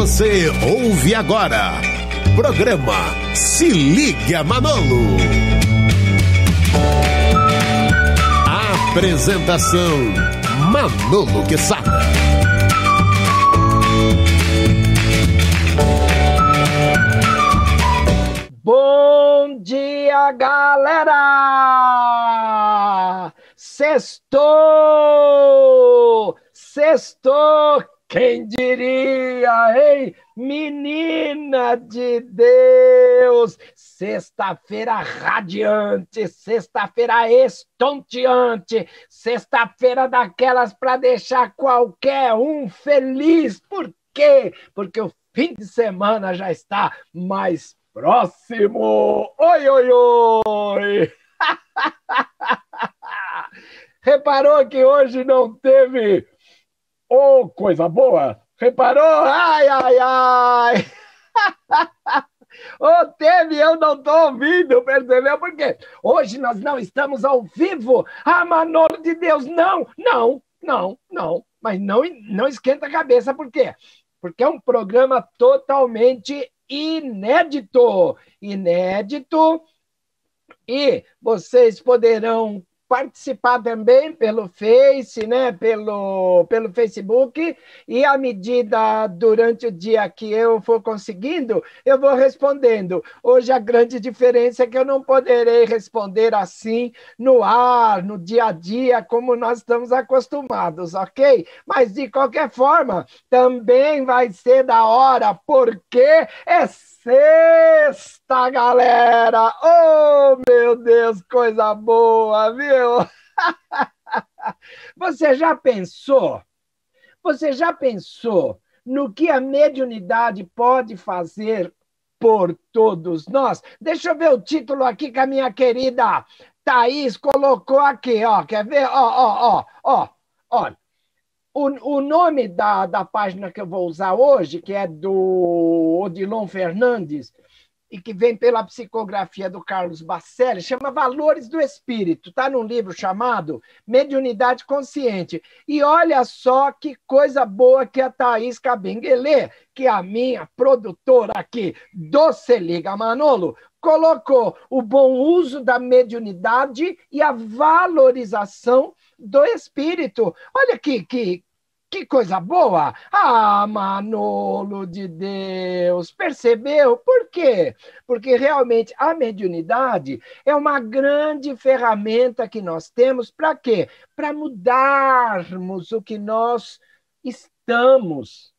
Você ouve agora. Programa Se Liga Manolo. Apresentação Manolo Quezada. Bom dia, galera! Sextou! Sextou! Quem diria, hein? Menina de Deus! Sexta-feira radiante, sexta-feira estonteante, sexta-feira daquelas para deixar qualquer um feliz. Por quê? Porque o fim de semana já está mais próximo. Oi, oi, oi! Reparou que hoje não teve... Oh, coisa boa! Reparou? Ai, ai, ai! Oh, teve, eu não estou ouvindo, percebeu? Por quê? Hoje nós não estamos ao vivo. Ah, Manolo de Deus, não, não, não, não. Mas não esquenta a cabeça, por quê? Porque é um programa totalmente inédito. Inédito. E vocês poderão participar também pelo Face, né? Pelo Facebook, e à medida durante o dia que eu for conseguindo, eu vou respondendo. Hoje a grande diferença é que eu não poderei responder assim no ar, no dia a dia, como nós estamos acostumados, ok? Mas de qualquer forma, também vai ser da hora, porque é sexta, galera! Oh, meu Deus, coisa boa, viu? Você já pensou? Você já pensou no que a mediunidade pode fazer por todos nós? Deixa eu ver o título aqui que a minha querida Thaís colocou aqui, ó. Quer ver? Ó. O nome da página que eu vou usar hoje, que é do Odilon Fernandes, e que vem pela psicografia do Carlos Bacelli, chama Valores do Espírito. Está num livro chamado Mediunidade Consciente. E olha só que coisa boa que a Thaís Kabengele, que é a minha produtora aqui do Se Liga Manolo, colocou o bom uso da mediunidade e a valorização do espírito. Olha que coisa boa! Ah, Manolo de Deus! Percebeu? Por quê? Porque realmente a mediunidade é uma grande ferramenta que nós temos para quê? Para mudarmos o que nós estamos.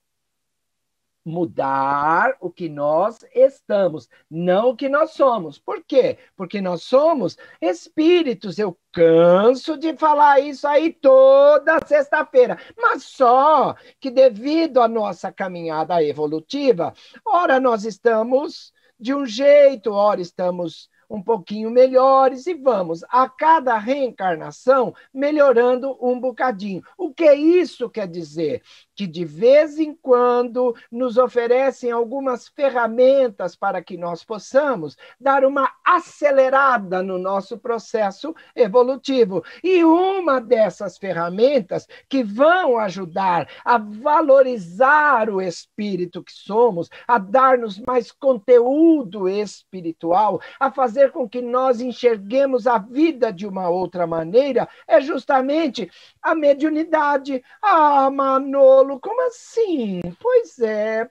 Mudar o que nós estamos, não o que nós somos. Por quê? Porque nós somos espíritos. Eu canso de falar isso aí toda sexta-feira, mas só que devido à nossa caminhada evolutiva, ora nós estamos de um jeito, ora estamos um pouquinho melhores e vamos, a cada reencarnação, melhorando um bocadinho. O que isso quer dizer? Que de vez em quando nos oferecem algumas ferramentas para que nós possamos dar uma acelerada no nosso processo evolutivo. E uma dessas ferramentas que vão ajudar a valorizar o espírito que somos, a dar-nos mais conteúdo espiritual, a fazer com que nós enxerguemos a vida de uma outra maneira, é justamente a mediunidade. Ah, Manolo, como assim? Pois é.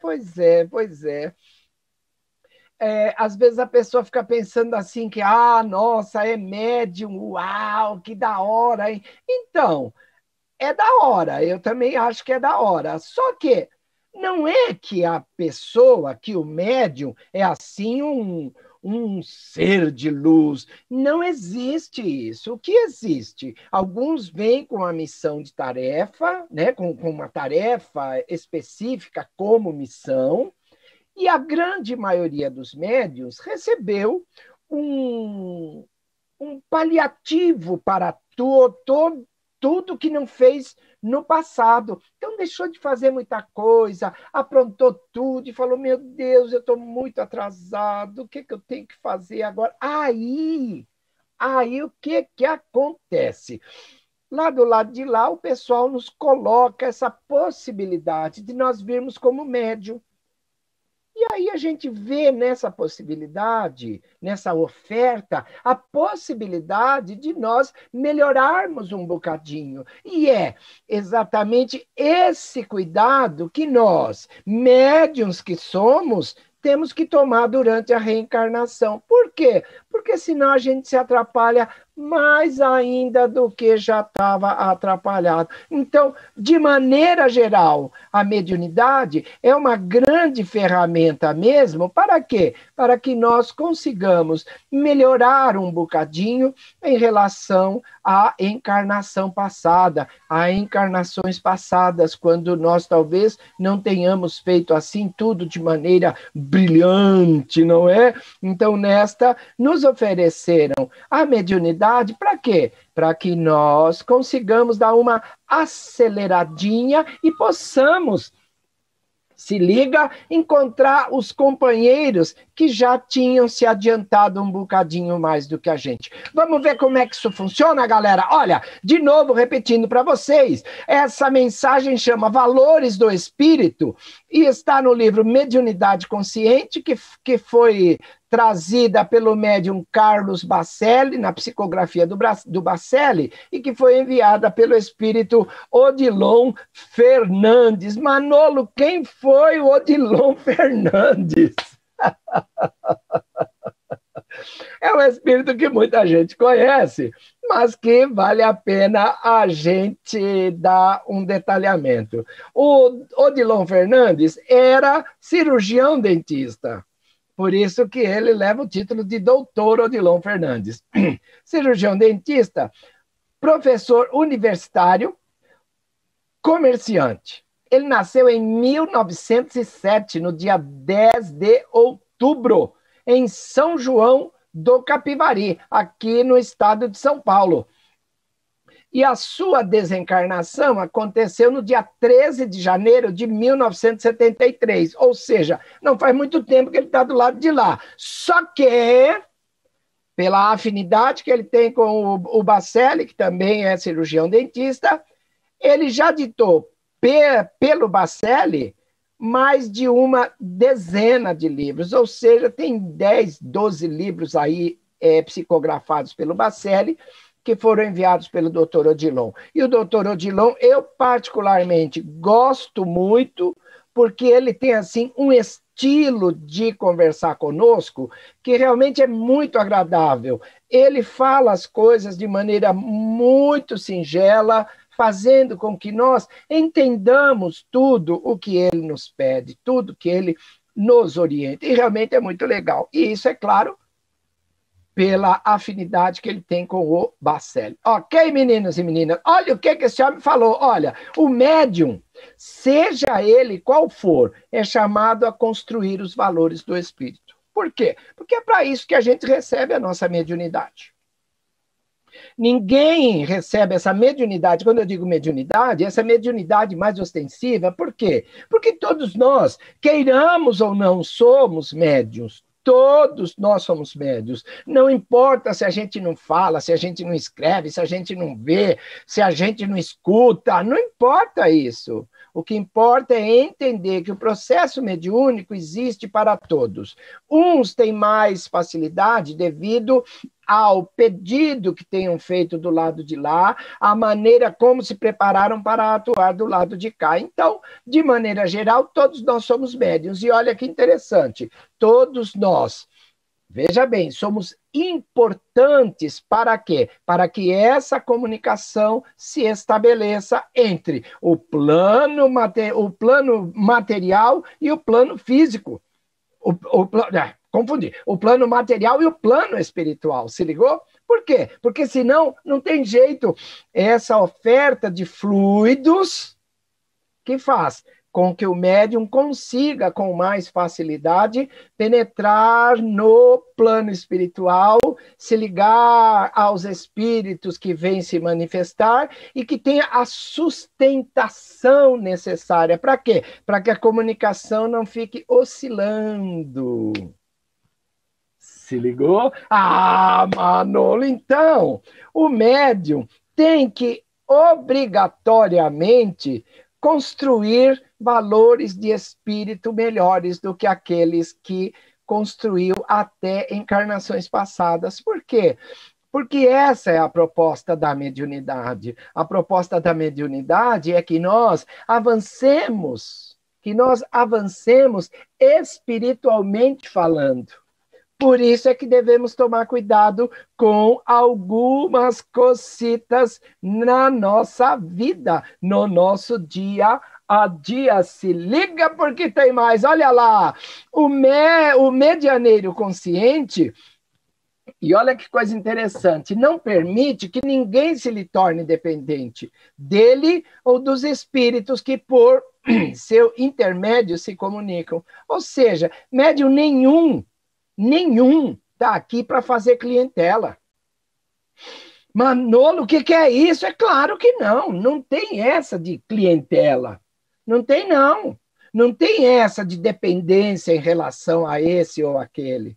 Às vezes a pessoa fica pensando assim que, nossa, é médium, uau, que da hora, hein? Então, é da hora, eu também acho que é da hora. Só que não é que a pessoa, que o médium, é assim um ser de luz. Não existe isso. O que existe? Alguns vêm com a missão de tarefa, né, com uma tarefa específica como missão, e a grande maioria dos médiuns recebeu um paliativo para tudo que não fez no passado. Então, deixou de fazer muita coisa, aprontou tudo e falou, meu Deus, eu estou muito atrasado, o que eu tenho que fazer agora? Aí o que acontece? Lá do lado de lá, o pessoal nos coloca essa possibilidade de nós virmos como médium. E aí a gente vê nessa possibilidade, nessa oferta, a possibilidade de nós melhorarmos um bocadinho. E é exatamente esse cuidado que nós, médiuns que somos, temos que tomar durante a reencarnação. Por quê? Porque senão a gente se atrapalha mais ainda do que já estava atrapalhado. Então, de maneira geral, a mediunidade é uma grande ferramenta mesmo, para quê? Para que nós consigamos melhorar um bocadinho em relação à encarnação passada, a encarnações passadas, quando nós talvez não tenhamos feito assim tudo de maneira brilhante, não é? Então, nesta, nos ofereceram a mediunidade para quê? Para que nós consigamos dar uma aceleradinha e possamos, se liga, encontrar os companheiros que já tinham se adiantado um bocadinho mais do que a gente. Vamos ver como é que isso funciona, galera? Olha, de novo, repetindo para vocês, essa mensagem chama Valores do Espírito e está no livro Mediunidade Consciente, que foi trazida pelo médium Carlos Bacelli, na psicografia do Bacelli, e que foi enviada pelo espírito Odilon Fernandes. Manolo, quem foi o Odilon Fernandes? É um espírito que muita gente conhece, mas que vale a pena a gente dar um detalhamento. O Odilon Fernandes era cirurgião dentista. Por isso que ele leva o título de Doutor Odilon Fernandes. Cirurgião dentista, professor universitário, comerciante. Ele nasceu em 1907, no dia 10 de outubro, em São João do Capivari, aqui no estado de São Paulo. E a sua desencarnação aconteceu no dia 13 de janeiro de 1973, ou seja, não faz muito tempo que ele está do lado de lá. Só que, pela afinidade que ele tem com o Bacelli, que também é cirurgião dentista, ele já ditou pelo Bacelli mais de uma dezena de livros, ou seja, tem 10, 12 livros aí psicografados pelo Bacelli, que foram enviados pelo Dr. Odilon. E o Dr. Odilon, eu particularmente gosto muito, porque ele tem, assim, um estilo de conversar conosco que realmente é muito agradável. Ele fala as coisas de maneira muito singela, fazendo com que nós entendamos tudo o que ele nos pede, tudo que ele nos orienta. E realmente é muito legal. E isso, é claro, pela afinidade que ele tem com o Bacelli. Ok, meninos e meninas? Olha o que esse homem falou. Olha, o médium, seja ele qual for, é chamado a construir os valores do espírito. Por quê? Porque é para isso que a gente recebe a nossa mediunidade. Ninguém recebe essa mediunidade, quando eu digo mediunidade, essa mediunidade mais ostensiva, por quê? Porque todos nós, queiramos ou não, somos médiuns. Todos nós somos médiuns. Não importa se a gente não fala, se a gente não escreve, se a gente não vê, se a gente não escuta, não importa isso. O que importa é entender que o processo mediúnico existe para todos. Uns têm mais facilidade devido ao pedido que tenham feito do lado de lá, a maneira como se prepararam para atuar do lado de cá. Então, de maneira geral, todos nós somos médiuns. E olha que interessante, todos nós, veja bem, somos importantes para quê? Para que essa comunicação se estabeleça entre o plano material e o plano físico. Confundi. O plano material e o plano espiritual, se ligou? Por quê? Porque senão não tem jeito. Essa oferta de fluidos que faz com que o médium consiga, com mais facilidade, penetrar no plano espiritual, se ligar aos espíritos que vêm se manifestar e que tenha a sustentação necessária. Para quê? Para que a comunicação não fique oscilando. Se ligou? Ah, Manolo, então, o médium tem que obrigatoriamente construir valores de espírito melhores do que aqueles que construiu até encarnações passadas. Por quê? Porque essa é a proposta da mediunidade. A proposta da mediunidade é que nós avancemos espiritualmente falando. Por isso é que devemos tomar cuidado com algumas cositas na nossa vida, no nosso dia a dia. Se liga porque tem mais. Olha lá, o medianeiro consciente, e olha que coisa interessante, não permite que ninguém se lhe torne dependente dele ou dos espíritos que por seu intermédio se comunicam. Ou seja, médium nenhum está aqui para fazer clientela. Manolo, o que é isso? É claro que não tem essa de clientela. Não tem, não. Não tem essa de dependência em relação a esse ou aquele.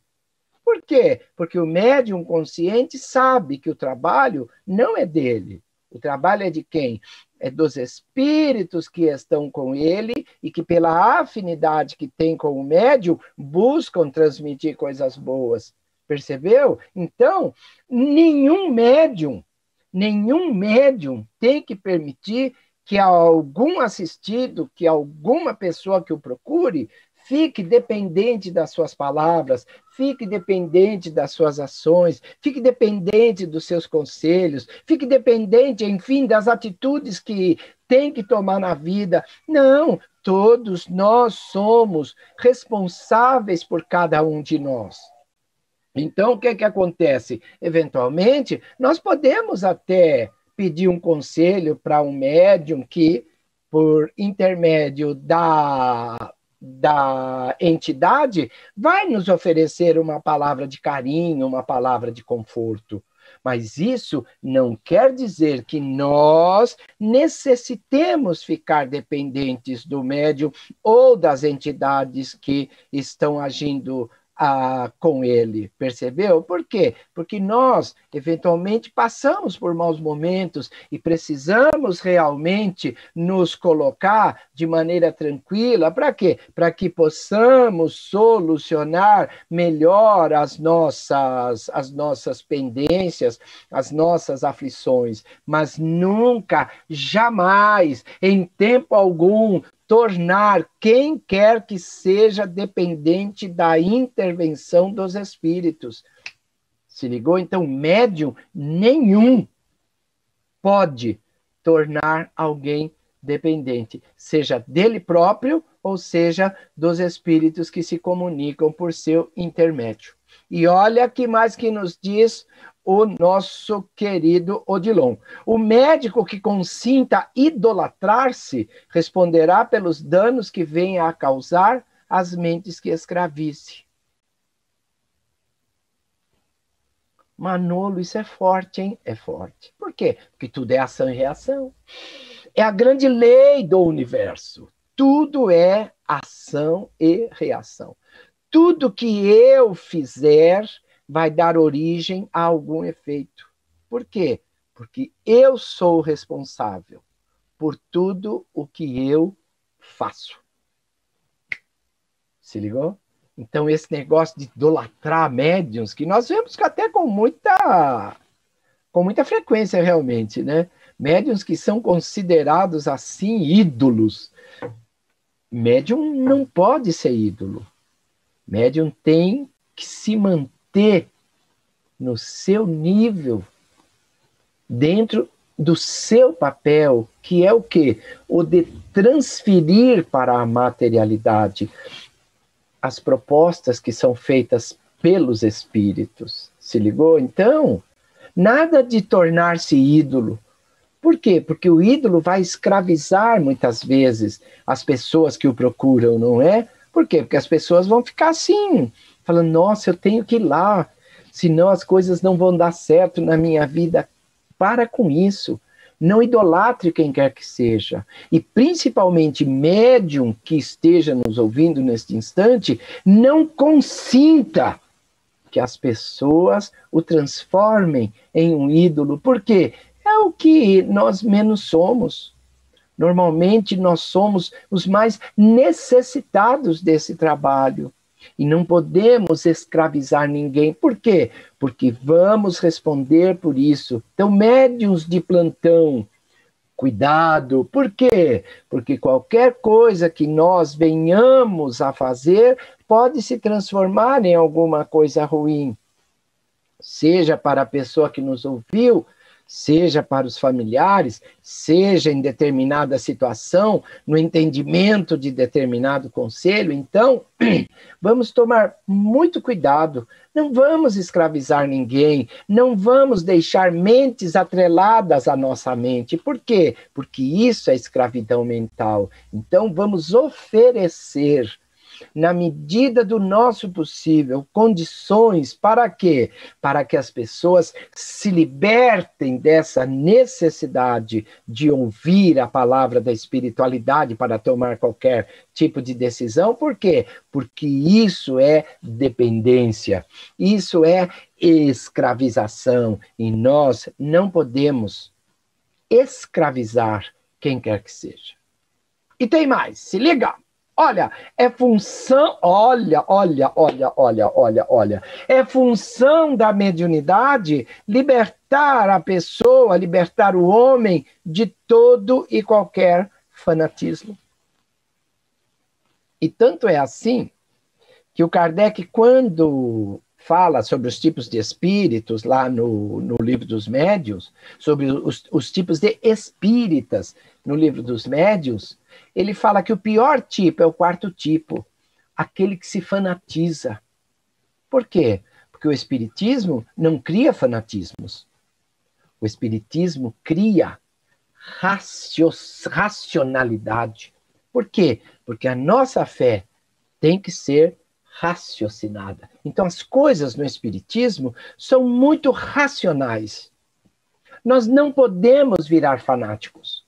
Por quê? Porque o médium consciente sabe que o trabalho não é dele. O trabalho é de quem? É dos espíritos que estão com ele e que, pela afinidade que tem com o médium, buscam transmitir coisas boas. Percebeu? Então, nenhum médium tem que permitir que algum assistido, que alguma pessoa que o procure, fique dependente das suas palavras, fique dependente das suas ações, fique dependente dos seus conselhos, fique dependente, enfim, das atitudes que tem que tomar na vida. Não, todos nós somos responsáveis por cada um de nós. Então, o que acontece? Eventualmente, nós podemos até pedir um conselho para um médium que, por intermédio da entidade, vai nos oferecer uma palavra de carinho, uma palavra de conforto. Mas isso não quer dizer que nós necessitemos ficar dependentes do médium ou das entidades que estão agindo com ele, percebeu? Por quê? Porque nós, eventualmente, passamos por maus momentos e precisamos realmente nos colocar de maneira tranquila. Para quê? Para que possamos solucionar melhor as nossas pendências, as nossas aflições, mas nunca, jamais, em tempo algum, tornar quem quer que seja dependente da intervenção dos espíritos. Se ligou? Então, médium nenhum pode tornar alguém dependente, seja dele próprio ou seja dos espíritos que se comunicam por seu intermédio. E olha que mais que nos diz o nosso querido Odilon. O médico que consinta idolatrar-se responderá pelos danos que venha a causar às mentes que escravize. Manolo, isso é forte, hein? É forte. Por quê? Porque tudo é ação e reação. É a grande lei do universo. Tudo é ação e reação. Tudo que eu fizer vai dar origem a algum efeito. Por quê? Porque eu sou responsável por tudo o que eu faço. Se ligou? Então, esse negócio de idolatrar médiuns, que nós vemos que até com muita frequência realmente, né? Médiuns que são considerados assim ídolos. Médium não pode ser ídolo. Médium tem que se manter no seu nível, dentro do seu papel, que é o quê? O de transferir para a materialidade as propostas que são feitas pelos espíritos. Se ligou? Então, nada de tornar-se ídolo. Por quê? Porque o ídolo vai escravizar muitas vezes as pessoas que o procuram, não é? Por quê? Porque as pessoas vão ficar assim, falando, nossa, eu tenho que ir lá, senão as coisas não vão dar certo na minha vida. Para com isso. Não idolatre quem quer que seja. E principalmente médium que esteja nos ouvindo neste instante, não consinta que as pessoas o transformem em um ídolo. Por quê? É o que nós menos somos. Normalmente nós somos os mais necessitados desse trabalho. E não podemos escravizar ninguém. Por quê? Porque vamos responder por isso. Então, médiuns de plantão, cuidado. Por quê? Porque qualquer coisa que nós venhamos a fazer pode se transformar em alguma coisa ruim. Seja para a pessoa que nos ouviu, seja para os familiares, seja em determinada situação, no entendimento de determinado conselho. Então, vamos tomar muito cuidado, não vamos escravizar ninguém, não vamos deixar mentes atreladas à nossa mente. Por quê? Porque isso é escravidão mental. Então, vamos oferecer, na medida do nosso possível, condições para quê? Para que as pessoas se libertem dessa necessidade de ouvir a palavra da espiritualidade para tomar qualquer tipo de decisão. Por quê? Porque isso é dependência, isso é escravização, e nós não podemos escravizar quem quer que seja. E tem mais, se liga! Olha, é função, é função da mediunidade libertar a pessoa, libertar o homem de todo e qualquer fanatismo. E tanto é assim que o Kardec, quando fala sobre os tipos de espíritos, lá no Livro dos Médiuns, sobre os tipos de espíritas no Livro dos Médiuns, ele fala que o pior tipo é o quarto tipo, aquele que se fanatiza. Por quê? Porque o Espiritismo não cria fanatismos. O Espiritismo cria racionalidade. Por quê? Porque a nossa fé tem que ser raciocinada. Então, as coisas no Espiritismo são muito racionais. Nós não podemos virar fanáticos.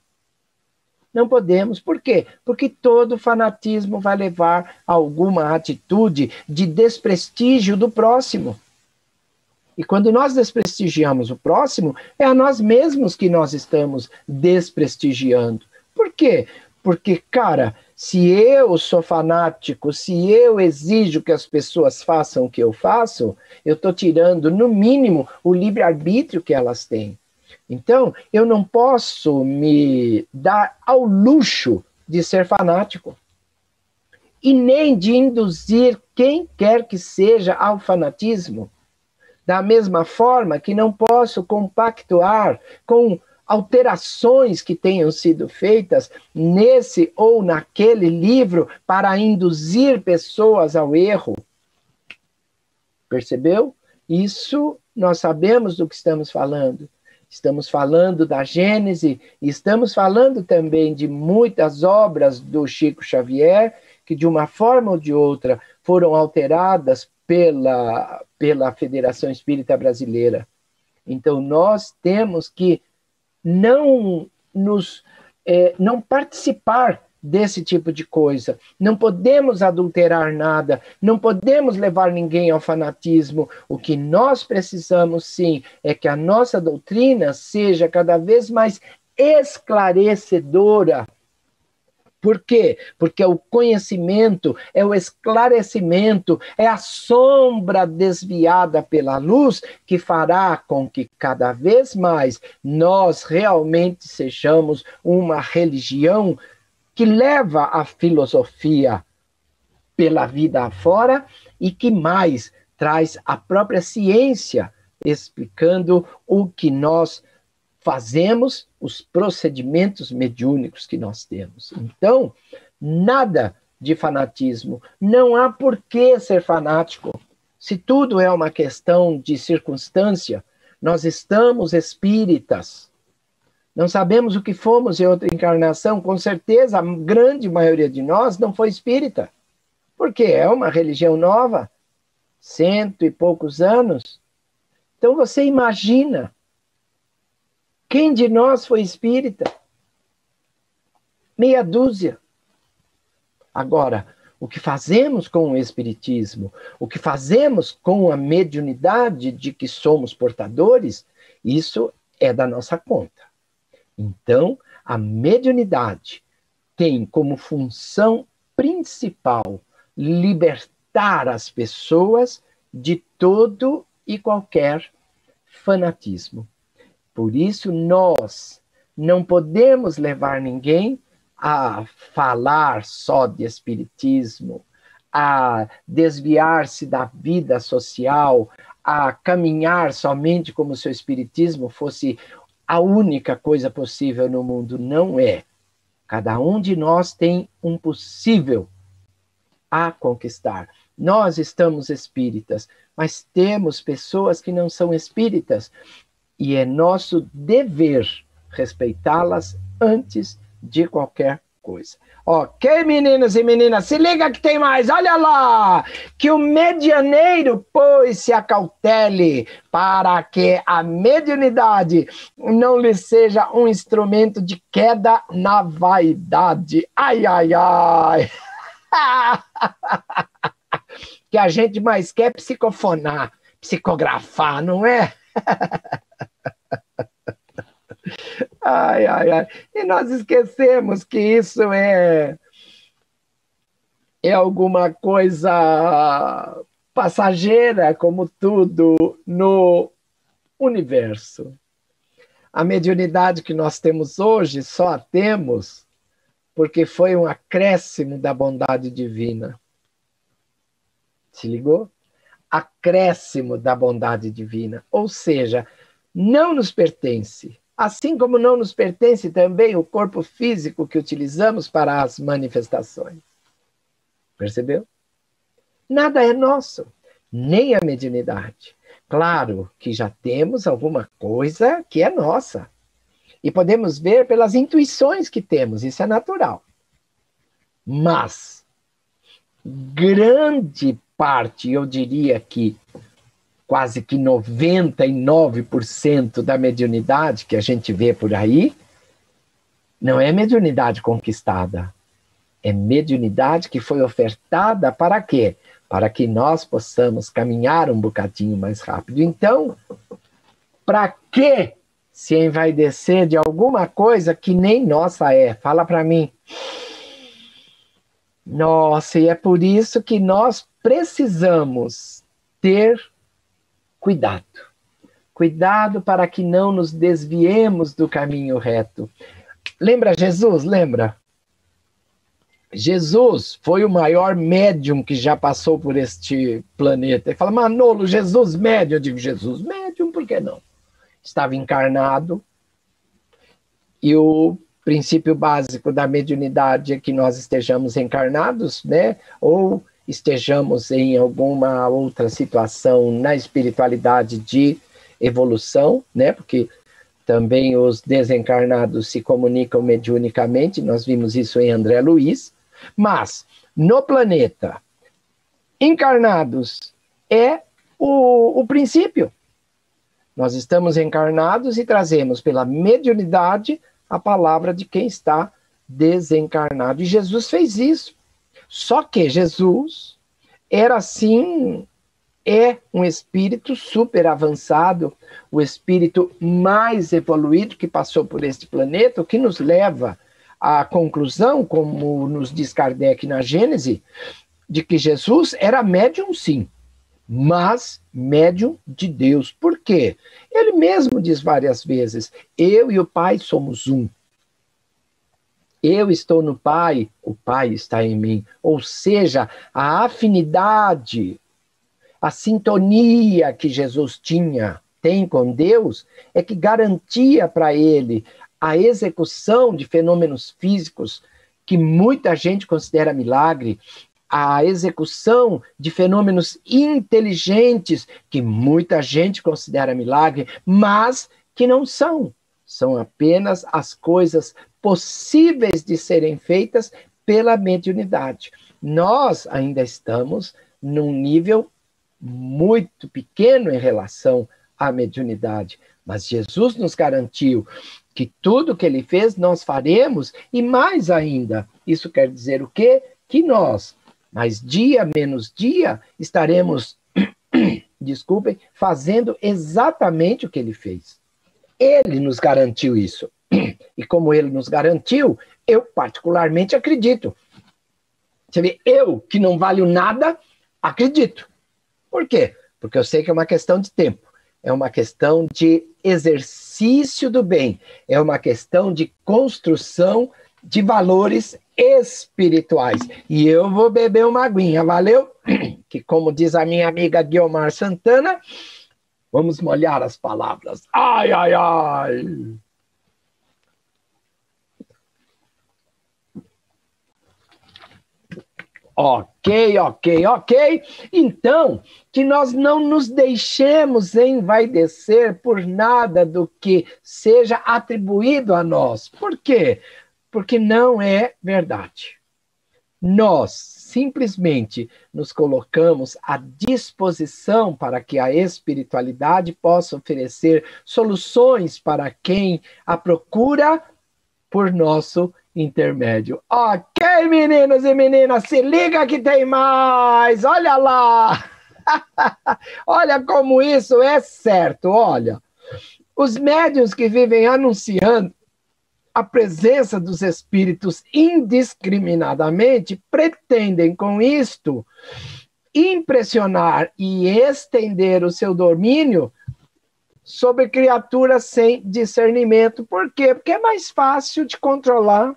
Não podemos. Por quê? Porque todo fanatismo vai levar a alguma atitude de desprestígio do próximo. E quando nós desprestigiamos o próximo, é a nós mesmos que nós estamos desprestigiando. Por quê? Porque, cara, se eu sou fanático, se eu exijo que as pessoas façam o que eu faço, eu estou tirando, no mínimo, o livre-arbítrio que elas têm. Então, eu não posso me dar ao luxo de ser fanático. E nem de induzir quem quer que seja ao fanatismo. Da mesma forma que não posso compactuar com alterações que tenham sido feitas nesse ou naquele livro para induzir pessoas ao erro. Percebeu? Isso nós sabemos do que estamos falando. Estamos falando da Gênese e estamos falando também de muitas obras do Chico Xavier que, de uma forma ou de outra, foram alteradas pela Federação Espírita Brasileira. Então, nós temos que não participar desse tipo de coisa. Não podemos adulterar nada, não podemos levar ninguém ao fanatismo. O que nós precisamos, sim, é que a nossa doutrina seja cada vez mais esclarecedora. Por quê? Porque o conhecimento, é o esclarecimento, é a sombra desviada pela luz que fará com que cada vez mais nós realmente sejamos uma religião que leva a filosofia pela vida afora e que mais traz a própria ciência explicando o que nós fazemos, os procedimentos mediúnicos que nós temos. Então, nada de fanatismo. Não há por que ser fanático. Se tudo é uma questão de circunstância, nós estamos espíritas. Não sabemos o que fomos em outra encarnação. Com certeza, a grande maioria de nós não foi espírita. Porque é uma religião nova, 100 e poucos anos. Então você imagina, quem de nós foi espírita? Meia dúzia. Agora, o que fazemos com o espiritismo, o que fazemos com a mediunidade de que somos portadores, isso é da nossa conta. Então, A mediunidade tem como função principal libertar as pessoas de todo e qualquer fanatismo. Por isso, nós não podemos levar ninguém a falar só de espiritismo, a desviar-se da vida social, a caminhar somente como se o espiritismo fosse a única coisa possível no mundo. Não é. Cada um de nós tem um possível a conquistar. Nós estamos espíritas, mas temos pessoas que não são espíritas, e é nosso dever respeitá-las antes de qualquer coisa. Ok, meninos e meninas, se liga que tem mais. Olha lá, que o medianeiro, pois, se acautele para que a mediunidade não lhe seja um instrumento de queda na vaidade. Ai, ai, ai. Que a gente mais quer psicofonar, psicografar, não é? Ai, ai, ai. E nós esquecemos que isso é alguma coisa passageira, como tudo no universo. A mediunidade que nós temos hoje só a temos porque foi um acréscimo da bondade divina. Se ligou? Acréscimo da bondade divina. Ou seja, não nos pertence. Assim como não nos pertence também o corpo físico que utilizamos para as manifestações. Percebeu? Nada é nosso, nem a mediunidade. Claro que já temos alguma coisa que é nossa. E podemos ver pelas intuições que temos, isso é natural. Mas, grande parte, eu diria que quase que 99% da mediunidade que a gente vê por aí, não é mediunidade conquistada. É mediunidade que foi ofertada para quê? Para que nós possamos caminhar um bocadinho mais rápido. Então, para que se envaidecer de alguma coisa que nem nossa é? Fala para mim. Nossa, e é por isso que nós precisamos ter cuidado. Cuidado para que não nos desviemos do caminho reto. Lembra Jesus? Lembra? Jesus foi o maior médium que já passou por este planeta. Ele fala, Manolo, Jesus médium. Eu digo, Jesus médium, por que não? Estava encarnado. E o princípio básico da mediunidade é que nós estejamos encarnados, né? Ou estejamos em alguma outra situação na espiritualidade de evolução, né? Porque também os desencarnados se comunicam mediunicamente, nós vimos isso em André Luiz, mas no planeta, encarnados é o princípio. Nós estamos encarnados e trazemos pela mediunidade a palavra de quem está desencarnado. E Jesus fez isso. Só que Jesus era assim, é um espírito super avançado, o espírito mais evoluído que passou por este planeta, o que nos leva à conclusão, como nos diz Kardec na Gênese, de que Jesus era médium sim, mas médium de Deus. Por quê? Ele mesmo diz várias vezes, eu e o Pai somos um. Eu estou no Pai, o Pai está em mim. Ou seja, a afinidade, a sintonia que Jesus tem com Deus, é que garantia para ele a execução de fenômenos físicos que muita gente considera milagre, a execução de fenômenos inteligentes que muita gente considera milagre, mas que não são. São apenas as coisas possíveis de serem feitas pela mediunidade. Nós ainda estamos num nível muito pequeno em relação à mediunidade, mas Jesus nos garantiu que tudo que ele fez nós faremos, e mais ainda, isso quer dizer o quê? Que nós, mais dia menos dia, estaremos, desculpem, fazendo exatamente o que ele fez. Ele nos garantiu isso. E como ele nos garantiu, eu particularmente acredito. Você vê, eu, que não valho nada, acredito. Por quê? Porque eu sei que é uma questão de tempo, é uma questão de exercício do bem, é uma questão de construção de valores espirituais. E eu vou beber uma aguinha, valeu? Que, como diz a minha amiga Guiomar Santana, vamos molhar as palavras. Ai, ai, ai! Ok, ok, ok. Então, que nós não nos deixemos envaidecer por nada do que seja atribuído a nós. Por quê? Porque não é verdade. Nós simplesmente nos colocamos à disposição para que a espiritualidade possa oferecer soluções para quem a procura por nosso intermédio. Ok, meninos e meninas, se liga que tem mais! Olha lá! Olha como isso é certo, olha. Os médiuns que vivem anunciando a presença dos espíritos indiscriminadamente pretendem com isto impressionar e estender o seu domínio sobre criaturas sem discernimento. Por quê? Porque é mais fácil de controlar,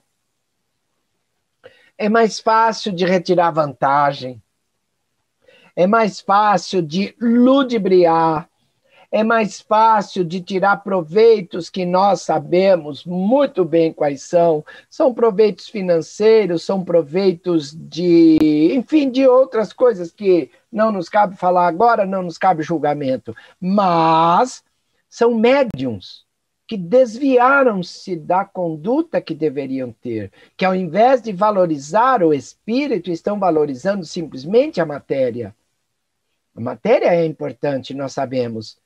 é mais fácil de retirar vantagem, é mais fácil de ludibriar, é mais fácil de tirar proveitos que nós sabemos muito bem quais são. São proveitos financeiros, são proveitos de, enfim, de outras coisas que não nos cabe falar agora, não nos cabe julgamento. Mas são médiuns que desviaram-se da conduta que deveriam ter, que ao invés de valorizar o espírito, estão valorizando simplesmente a matéria. A matéria é importante, nós sabemos,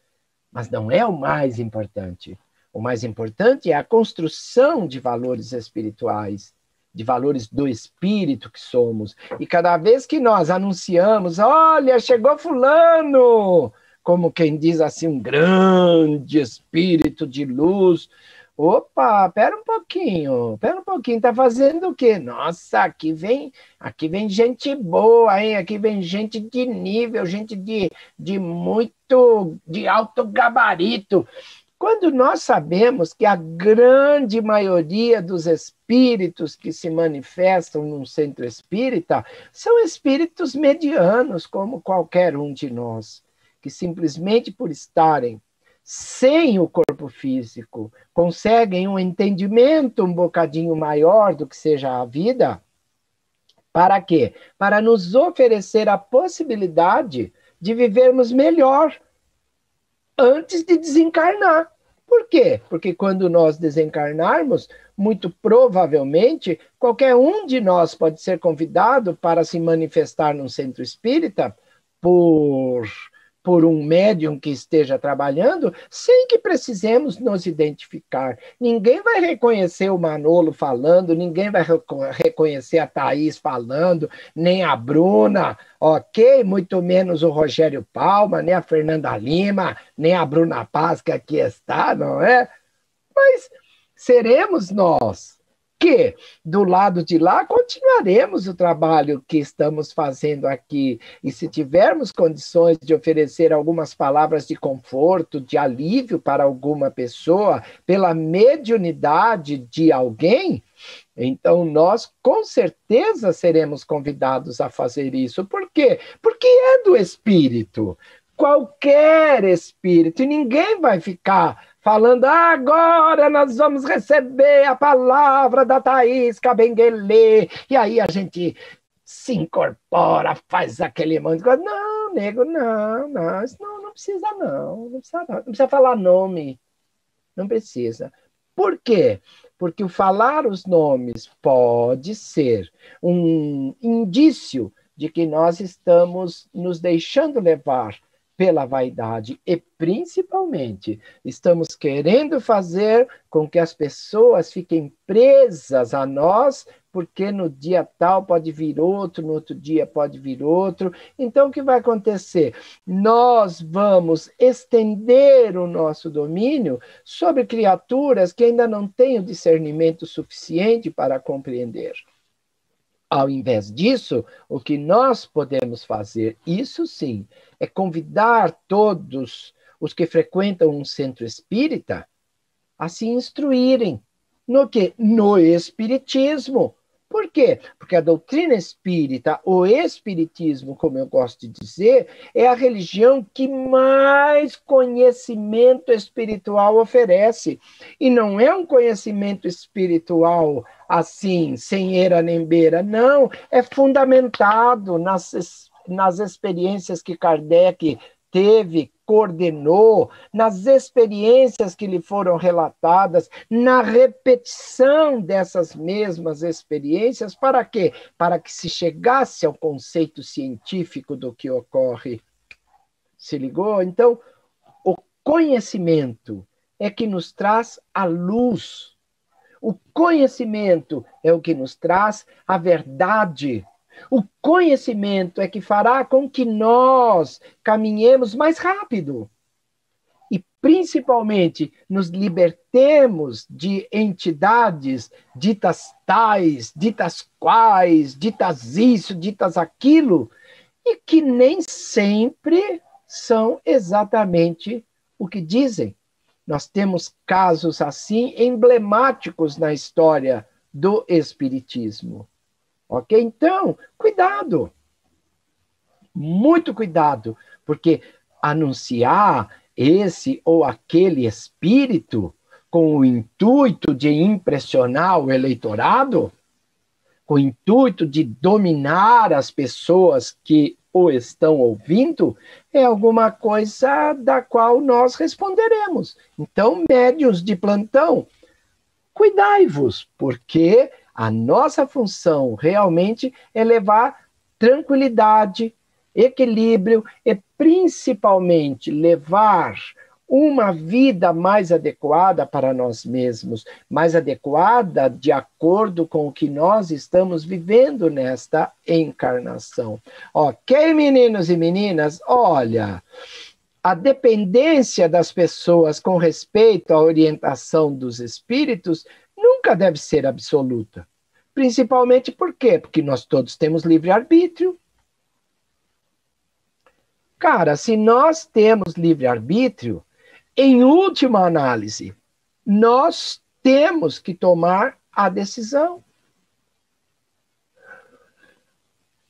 mas não é o mais importante. O mais importante é a construção de valores espirituais, de valores do espírito que somos. E cada vez que nós anunciamos, olha, chegou fulano, como quem diz assim, um grande espírito de luz. Opa, pera um pouquinho, tá fazendo o quê? Nossa, aqui vem gente boa, hein? Aqui vem gente de nível, gente de alto gabarito. Quando nós sabemos que a grande maioria dos espíritos que se manifestam num centro espírita são espíritos medianos, como qualquer um de nós, que simplesmente por estarem sem o corpo físico, conseguem um entendimento um bocadinho maior do que seja a vida. Para quê? Para nos oferecer a possibilidade de vivermos melhor antes de desencarnar. Por quê? Porque quando nós desencarnarmos, muito provavelmente, qualquer um de nós pode ser convidado para se manifestar num centro espírita por um médium que esteja trabalhando, sem que precisemos nos identificar. Ninguém vai reconhecer o Manolo falando, ninguém vai reconhecer a Thaís falando, nem a Bruna, ok? Muito menos o Rogério Palma, nem a Fernanda Lima, nem a Bruna Paz, que aqui está, não é? Mas seremos nós que, do lado de lá, continuaremos o trabalho que estamos fazendo aqui. E se tivermos condições de oferecer algumas palavras de conforto, de alívio para alguma pessoa, pela mediunidade de alguém, então nós, com certeza, seremos convidados a fazer isso. Por quê? Porque é do espírito. Qualquer espírito. E ninguém vai ficar falando, agora nós vamos receber a palavra da Thaís Cabenguele, e aí a gente se incorpora, faz aquele monte de coisa. Não, nego, não, isso não precisa não precisa falar nome, não precisa. Por quê? Porque o falar os nomes pode ser um indício de que nós estamos nos deixando levar pela vaidade e, principalmente, estamos querendo fazer com que as pessoas fiquem presas a nós porque no dia tal pode vir outro, no outro dia pode vir outro. Então, o que vai acontecer? Nós vamos estender o nosso domínio sobre criaturas que ainda não têm o discernimento suficiente para compreender. Ao invés disso, o que nós podemos fazer, isso sim, é convidar todos os que frequentam um centro espírita a se instruírem. No quê? No Espiritismo. Por quê? Porque a doutrina espírita, o Espiritismo, como eu gosto de dizer, é a religião que mais conhecimento espiritual oferece. E não é um conhecimento espiritual assim, sem eira nem beira. Não, é fundamentado nas experiências que Kardec teve, coordenou, nas experiências que lhe foram relatadas, na repetição dessas mesmas experiências, para quê? Para que se chegasse ao conceito científico do que ocorre. Se ligou? Então, o conhecimento é que nos traz a luz. O conhecimento é o que nos traz a verdade. O conhecimento é que fará com que nós caminhemos mais rápido e, principalmente, nos libertemos de entidades ditas tais, ditas quais, ditas isso, ditas aquilo, e que nem sempre são exatamente o que dizem. Nós temos casos assim emblemáticos na história do Espiritismo. Ok? Então, cuidado. Muito cuidado, porque anunciar esse ou aquele espírito com o intuito de impressionar o eleitorado, com o intuito de dominar as pessoas que o estão ouvindo, é alguma coisa da qual nós responderemos. Então, médiuns de plantão, cuidai-vos, porque a nossa função realmente é levar tranquilidade, equilíbrio e principalmente levar uma vida mais adequada para nós mesmos, mais adequada de acordo com o que nós estamos vivendo nesta encarnação. Ok, meninos e meninas? Olha, a dependência das pessoas com respeito à orientação dos espíritos nunca deve ser absoluta. Principalmente por quê? Porque nós todos temos livre-arbítrio. Cara, se nós temos livre-arbítrio, em última análise, nós temos que tomar a decisão.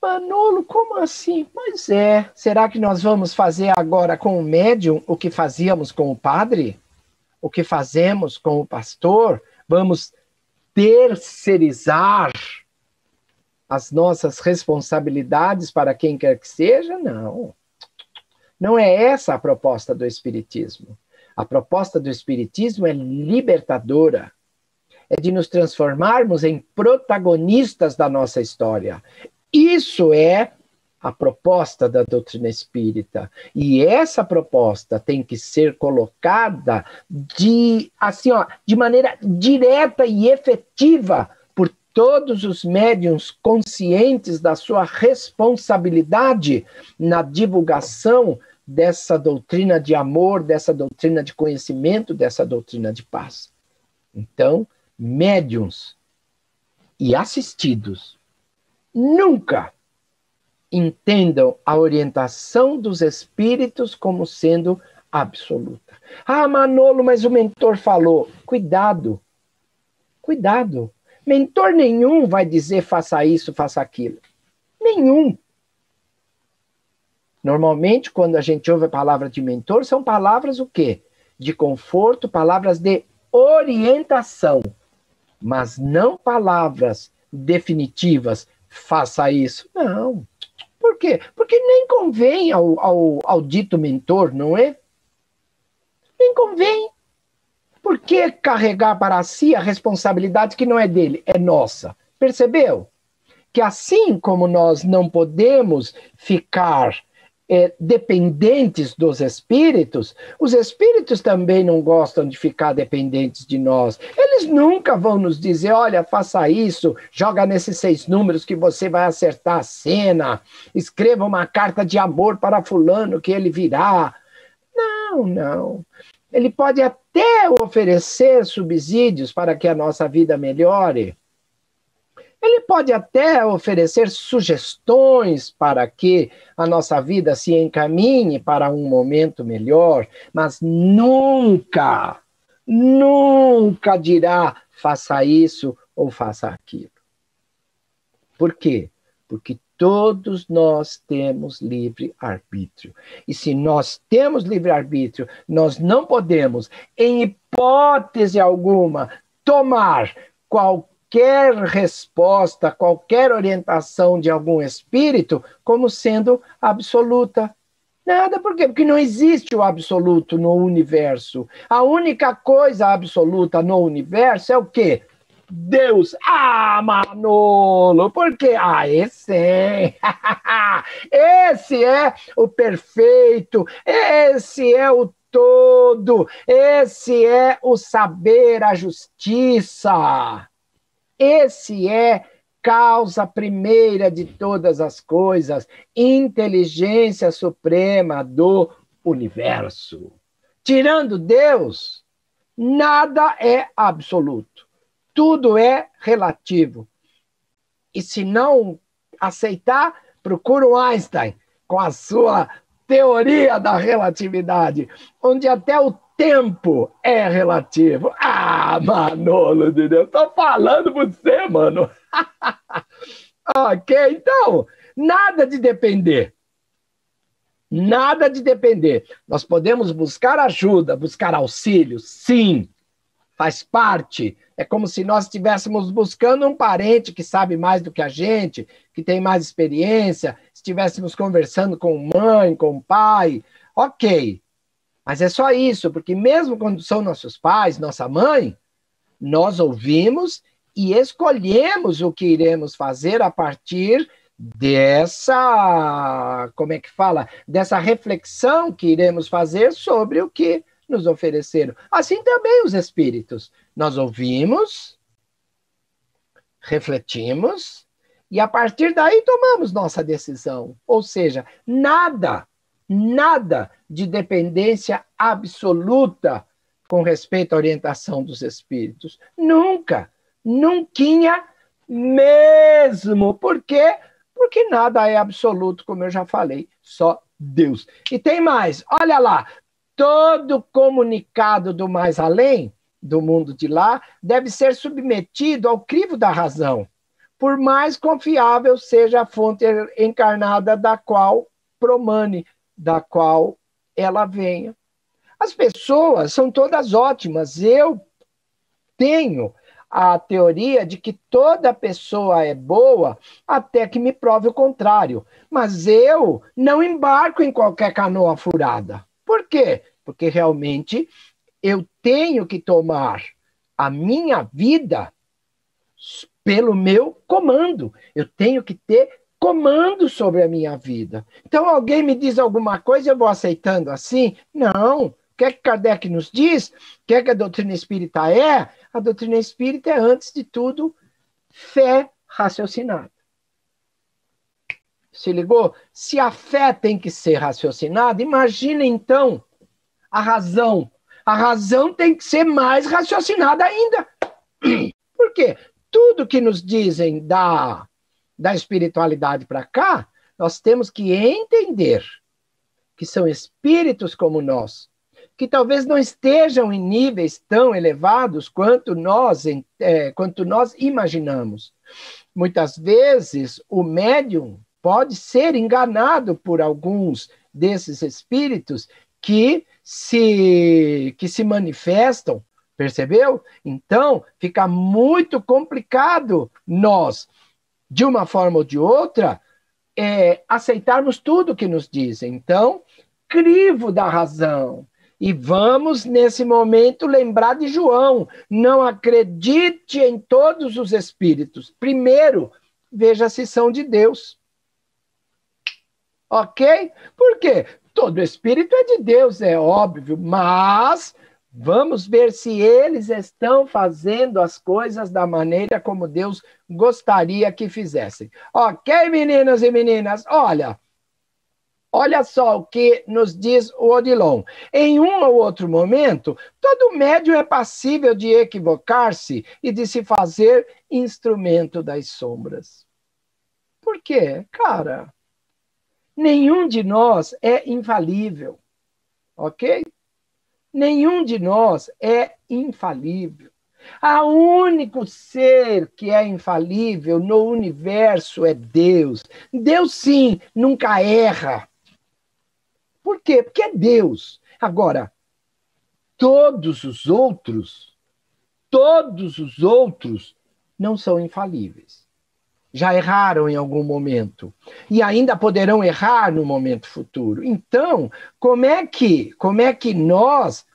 Manolo, como assim? Pois é. Será que nós vamos fazer agora com o médium o que fazíamos com o padre? O que fazemos com o pastor? Vamos terceirizar as nossas responsabilidades para quem quer que seja? Não. Não é essa a proposta do Espiritismo. A proposta do Espiritismo é libertadora. É de nos transformarmos em protagonistas da nossa história. Isso é a proposta da doutrina espírita. E essa proposta tem que ser colocada de maneira direta e efetiva por todos os médiuns conscientes da sua responsabilidade na divulgação dessa doutrina de amor, dessa doutrina de conhecimento, dessa doutrina de paz. Então, médiuns e assistidos nunca entendam a orientação dos espíritos como sendo absoluta. Ah, Manolo, mas o mentor falou. Cuidado. Cuidado. Mentor nenhum vai dizer faça isso, faça aquilo. Nenhum. Normalmente, quando a gente ouve a palavra de mentor, são palavras o quê? De conforto, palavras de orientação. Mas não palavras definitivas. Faça isso. Não. Por quê? Porque nem convém ao dito mentor, não é? Nem convém. Por que carregar para si a responsabilidade que não é dele, é nossa? Percebeu? Que assim como nós não podemos ficar dependentes dos espíritos, os espíritos também não gostam de ficar dependentes de nós. Eles nunca vão nos dizer, olha, faça isso, joga nesses 6 números que você vai acertar a cena, escreva uma carta de amor para fulano que ele virá. Não, não. Ele pode até oferecer subsídios para que a nossa vida melhore. Ele pode até oferecer sugestões para que a nossa vida se encaminhe para um momento melhor, mas nunca, nunca dirá faça isso ou faça aquilo. Por quê? Porque todos nós temos livre-arbítrio. E se nós temos livre-arbítrio, nós não podemos, em hipótese alguma, tomar qualquer resposta, qualquer orientação de algum espírito como sendo absoluta. Nada, por quê? Porque não existe o absoluto no universo. A única coisa absoluta no universo é o quê? Deus. Ah, Manolo, por quê? Ah, esse é. Esse é o perfeito, esse é o todo, esse é o saber, a justiça. Esse é causa primeira de todas as coisas, inteligência suprema do universo. Tirando Deus, nada é absoluto. Tudo é relativo. E se não aceitar, procura o Einstein com a sua teoria da relatividade, onde até o tempo é relativo. Ah, Manolo de Deus, tô falando pra você, mano. Ok, então, nada de depender. Nada de depender. Nós podemos buscar ajuda, buscar auxílio, sim. Faz parte. É como se nós estivéssemos buscando um parente que sabe mais do que a gente, que tem mais experiência, estivéssemos conversando com mãe, com pai. Ok. Mas é só isso, porque mesmo quando são nossos pais, nossa mãe, nós ouvimos e escolhemos o que iremos fazer a partir dessa, como é que fala? Dessa reflexão que iremos fazer sobre o que nos ofereceram. Assim também os espíritos. Nós ouvimos, refletimos, e a partir daí tomamos nossa decisão. Ou seja, nada de dependência absoluta com respeito à orientação dos espíritos. Nunca, nunca mesmo. Por quê? Porque nada é absoluto, como eu já falei, só Deus. E tem mais, olha lá, todo comunicado do mais além, do mundo de lá, deve ser submetido ao crivo da razão, por mais confiável seja a fonte encarnada da qual promane, da qual ela venha. As pessoas são todas ótimas. Eu tenho a teoria de que toda pessoa é boa até que me prove o contrário. Mas eu não embarco em qualquer canoa furada. Por quê? Porque realmente eu tenho que tomar a minha vida pelo meu comando. Eu tenho que ter comando sobre a minha vida. Então alguém me diz alguma coisa, eu vou aceitando assim? Não. O que é que Kardec nos diz? O que é que a doutrina espírita é? A doutrina espírita é, antes de tudo, fé raciocinada. Se ligou? Se a fé tem que ser raciocinada, imagina então a razão. A razão tem que ser mais raciocinada ainda. Por quê? Tudo que nos dizem da espiritualidade para cá, nós temos que entender que são espíritos como nós, que talvez não estejam em níveis tão elevados quanto nós imaginamos. Muitas vezes, o médium pode ser enganado por alguns desses espíritos que se manifestam, percebeu? Então, fica muito complicado nós, de uma forma ou de outra, aceitarmos tudo que nos dizem. Então, crivo da razão. E vamos, nesse momento, lembrar de João. Não acredite em todos os espíritos. Primeiro, veja se são de Deus. ok? Por quê? Todo espírito é de Deus, é óbvio, mas vamos ver se eles estão fazendo as coisas da maneira como Deus gostaria que fizessem. Ok, meninas e meninas? Olha só o que nos diz o Odilon. Em um ou outro momento, todo médium é passível de equivocar-se e de se fazer instrumento das sombras. Por quê? Cara, nenhum de nós é infalível, ok? Nenhum de nós é infalível. O único ser que é infalível no universo é Deus. Deus, sim, nunca erra. Por quê? Porque é Deus. Agora, todos os outros não são infalíveis. Já erraram em algum momento e ainda poderão errar no momento futuro. Então, como é que nós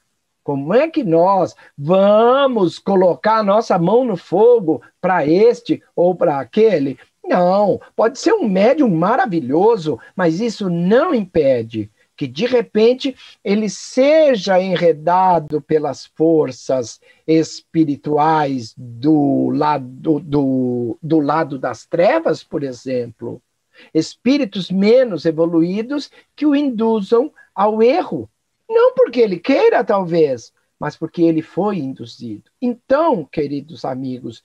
vamos colocar a nossa mão no fogo para este ou para aquele? Não, pode ser um médium maravilhoso, mas isso não impede que, de repente, ele seja enredado pelas forças espirituais do lado das trevas, por exemplo. Espíritos menos evoluídos que o induzam ao erro. Não porque ele queira, talvez, mas porque ele foi induzido. Então, queridos amigos,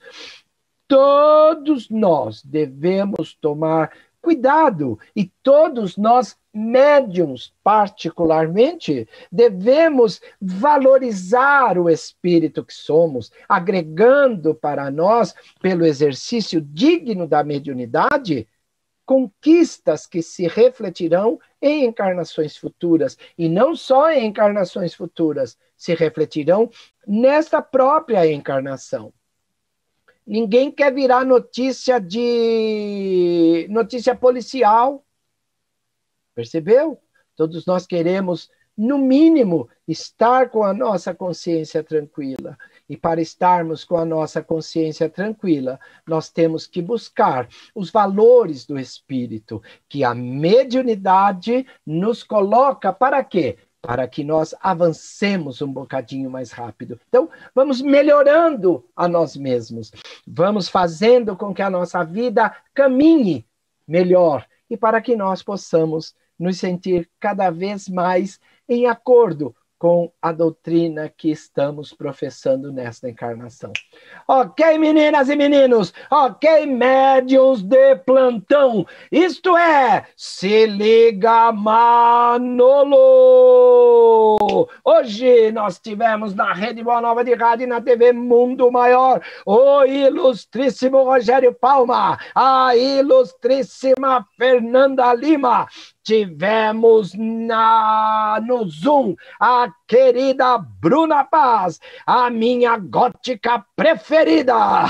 todos nós devemos tomar cuidado, e todos nós, médiuns particularmente, devemos valorizar o espírito que somos, agregando para nós, pelo exercício digno da mediunidade, conquistas que se refletirão em encarnações futuras, e não só em encarnações futuras, se refletirão nesta própria encarnação. Ninguém quer virar notícia policial. Percebeu? Todos nós queremos, no mínimo, estar com a nossa consciência tranquila. E para estarmos com a nossa consciência tranquila, nós temos que buscar os valores do espírito, que a mediunidade nos coloca para quê? Para que nós avancemos um bocadinho mais rápido. Então, vamos melhorando a nós mesmos. Vamos fazendo com que a nossa vida caminhe melhor. E para que nós possamos nos sentir cada vez mais em acordo com a doutrina que estamos professando nesta encarnação. Ok, meninas e meninos? Ok, médiuns de plantão? Isto é, se liga, Manolo! Hoje nós tivemos na Rede Boa Nova de Rádio e na TV Mundo Maior o ilustríssimo Rogério Palma, a ilustríssima Fernanda Lima. Tivemos no Zoom a querida Bruna Paz, a minha gótica preferida.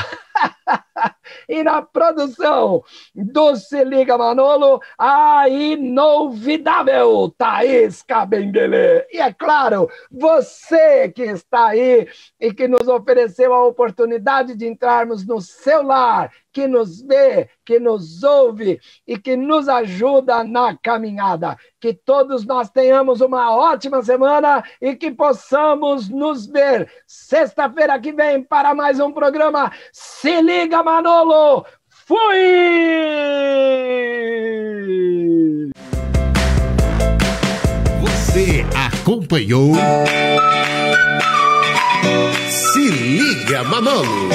E na produção do Se Liga Manolo, a inovidável Thaís Cabengele. E é claro, você que está aí e que nos ofereceu a oportunidade de entrarmos no seu lar, que nos vê, que nos ouve e que nos ajuda na caminhada. Que todos nós tenhamos uma ótima semana e que possamos nos ver sexta-feira que vem para mais um programa Se Liga, Manolo! Fui! Você acompanhou Se Liga, Manolo.